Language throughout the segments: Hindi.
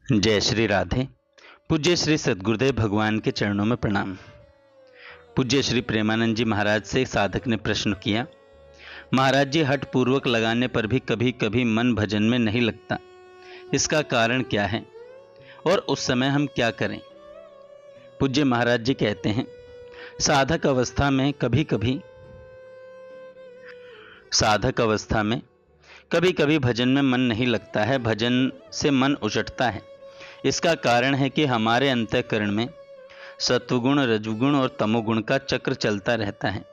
जय श्री राधे। पूज्य श्री सद्गुरुदेव भगवान के चरणों में प्रणाम। पूज्य श्री प्रेमानंद जी महाराज से साधक ने प्रश्न किया, महाराज जी हठ पूर्वक लगाने पर भी कभी कभी मन भजन में नहीं लगता, इसका कारण क्या है और उस समय हम क्या करें? पूज्य महाराज जी कहते हैं, साधक अवस्था में कभी कभी भजन में मन नहीं लगता है, भजन से मन उचटता है। इसका कारण है कि हमारे अंतःकरण में सत्वगुण, रजोगुण और तमोगुण का चक्र चलता रहता है।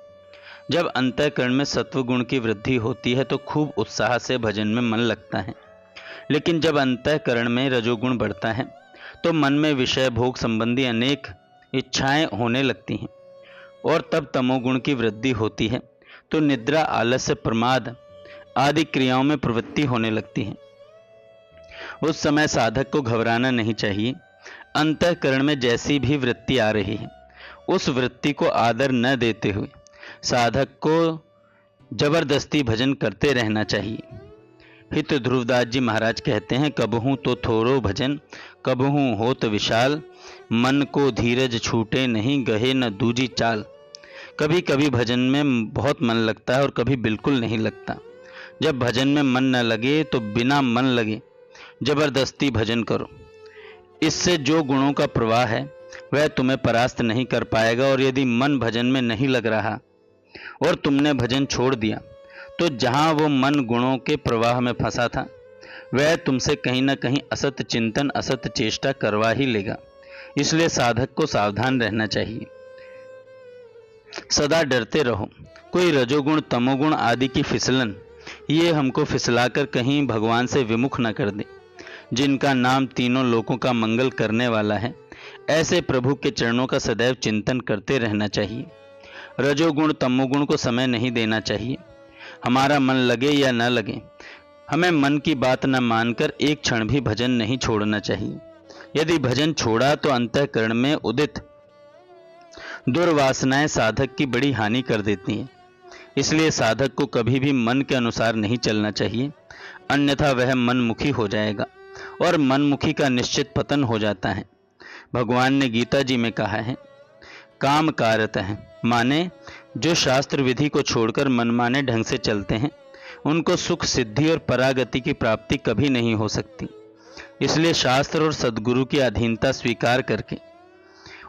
जब अंतःकरण में सत्वगुण की वृद्धि होती है तो खूब उत्साह से भजन में मन लगता है, लेकिन जब अंतःकरण में रजोगुण बढ़ता है तो मन में विषय भोग संबंधी अनेक इच्छाएं होने लगती हैं, और तब तमोगुण की वृद्धि होती है तो निद्रा, आलस्य, प्रमाद आदि क्रियाओं में प्रवृत्ति होने लगती है। उस समय साधक को घबराना नहीं चाहिए। अंतःकरण में जैसी भी वृत्ति आ रही है, उस वृत्ति को आदर न देते हुए साधक को जबरदस्ती भजन करते रहना चाहिए। हित ध्रुवदास जी महाराज कहते हैं, कबहू तो थोरो भजन, कबहू होत विशाल, मन को धीरज छूटे नहीं, गहे न दूजी चाल। कभी कभी भजन में बहुत मन लगता है और कभी बिल्कुल नहीं लगता। जब भजन में मन न लगे तो बिना मन लगे जबरदस्ती भजन करो। इससे जो गुणों का प्रवाह है वह तुम्हें परास्त नहीं कर पाएगा, और यदि मन भजन में नहीं लग रहा और तुमने भजन छोड़ दिया तो जहां वो मन गुणों के प्रवाह में फंसा था वह तुमसे कहीं ना कहीं असत चिंतन, असत चेष्टा करवा ही लेगा। इसलिए साधक को सावधान रहना चाहिए, सदा डरते रहो। कोई रजोगुण, तमोगुण आदि की फिसलन ये हमको फिसलाकर कहीं भगवान से विमुख न कर दे। जिनका नाम तीनों लोकों का मंगल करने वाला है, ऐसे प्रभु के चरणों का सदैव चिंतन करते रहना चाहिए। रजोगुण, तमोगुण को समय नहीं देना चाहिए। हमारा मन लगे या न लगे, हमें मन की बात न मानकर एक क्षण भी भजन नहीं छोड़ना चाहिए। यदि भजन छोड़ा तो अंतःकरण में उदित दुर्वासनाएं साधक की बड़ी हानि कर देती हैं। इसलिए साधक को कभी भी मन के अनुसार नहीं चलना चाहिए, अन्यथा वह मनमुखी हो जाएगा और मनमुखी का निश्चित पतन हो जाता है। भगवान ने गीता जी में कहा है, काम कारत है, माने जो शास्त्र विधि को छोड़कर मनमाने ढंग से चलते हैं उनको सुख, सिद्धि और परागति की प्राप्ति कभी नहीं हो सकती। इसलिए शास्त्र और सद्गुरु की अधीनता स्वीकार करके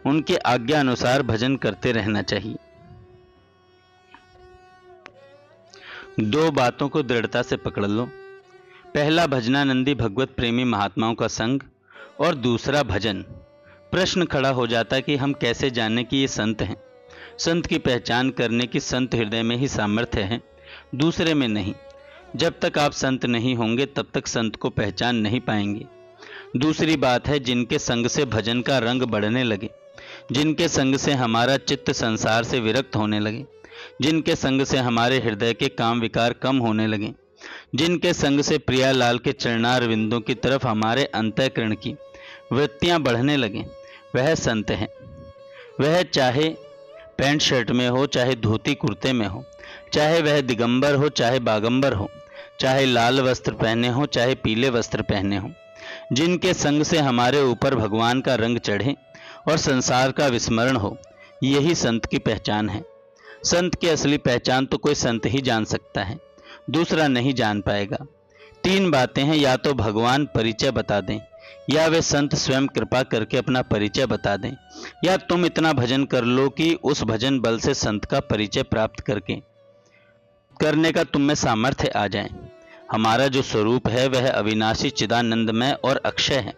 उनके आज्ञा अनुसार भजन करते रहना चाहिए। दो बातों को दृढ़ता से पकड़ लो। पहला, भजनानंदी भगवत प्रेमी महात्माओं का संग, और दूसरा भजन। प्रश्न खड़ा हो जाता है कि हम कैसे जानें कि ये संत हैं। संत की पहचान करने की संत हृदय में ही सामर्थ्य है, दूसरे में नहीं। जब तक आप संत नहीं होंगे तब तक संत को पहचान नहीं पाएंगे। दूसरी बात है, जिनके संग से भजन का रंग बढ़ने लगे, जिनके संग से हमारा चित्त संसार से विरक्त होने लगे, जिनके संग से हमारे हृदय के काम विकार कम होने लगे, जिनके संग से प्रियालाल के चरणार विंदों की तरफ हमारे अंतःकरण की वृत्तियां बढ़ने लगे, वह संत है। वह चाहे पैंट शर्ट में हो, चाहे धोती कुर्ते में हो, चाहे वह दिगंबर हो, चाहे बागंबर हो, चाहे लाल वस्त्र पहने हो, चाहे पीले वस्त्र पहने हो, जिनके संग से हमारे ऊपर भगवान का रंग चढ़े और संसार का विस्मरण हो, यही संत की पहचान है। संत की असली पहचान तो कोई संत ही जान सकता है, दूसरा नहीं जान पाएगा। तीन बातें हैं, या तो भगवान परिचय बता दें, या वे संत स्वयं कृपा करके अपना परिचय बता दें, या तुम इतना भजन कर लो कि उस भजन बल से संत का परिचय प्राप्त करने का तुम में सामर्थ्य आ जाए। हमारा जो स्वरूप है वह अविनाशी, चिदानंदमय और अक्षय है,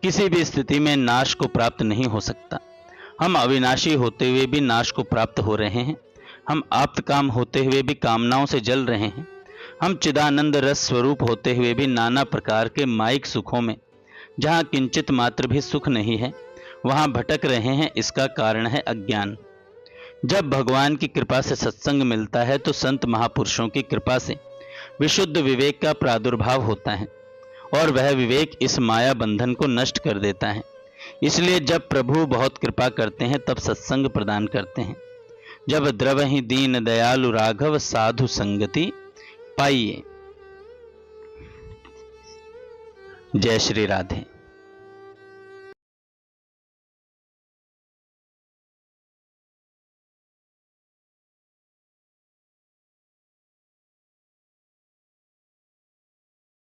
किसी भी स्थिति में नाश को प्राप्त नहीं हो सकता। हम अविनाशी होते हुए भी नाश को प्राप्त हो रहे हैं, हम आप्त काम होते हुए भी कामनाओं से जल रहे हैं, हम चिदानंद रस स्वरूप होते हुए भी नाना प्रकार के माइक सुखों में, जहाँ किंचित मात्र भी सुख नहीं है, वहाँ भटक रहे हैं। इसका कारण है अज्ञान। जब भगवान की कृपा से सत्संग मिलता है तो संत महापुरुषों की कृपा से विशुद्ध विवेक का प्रादुर्भाव होता है, और वह विवेक इस माया बंधन को नष्ट कर देता है। इसलिए जब प्रभु बहुत कृपा करते हैं तब सत्संग प्रदान करते हैं। जब द्रवहि दीन दयालु राघव, साधु संगति पाइए। जय श्री राधे।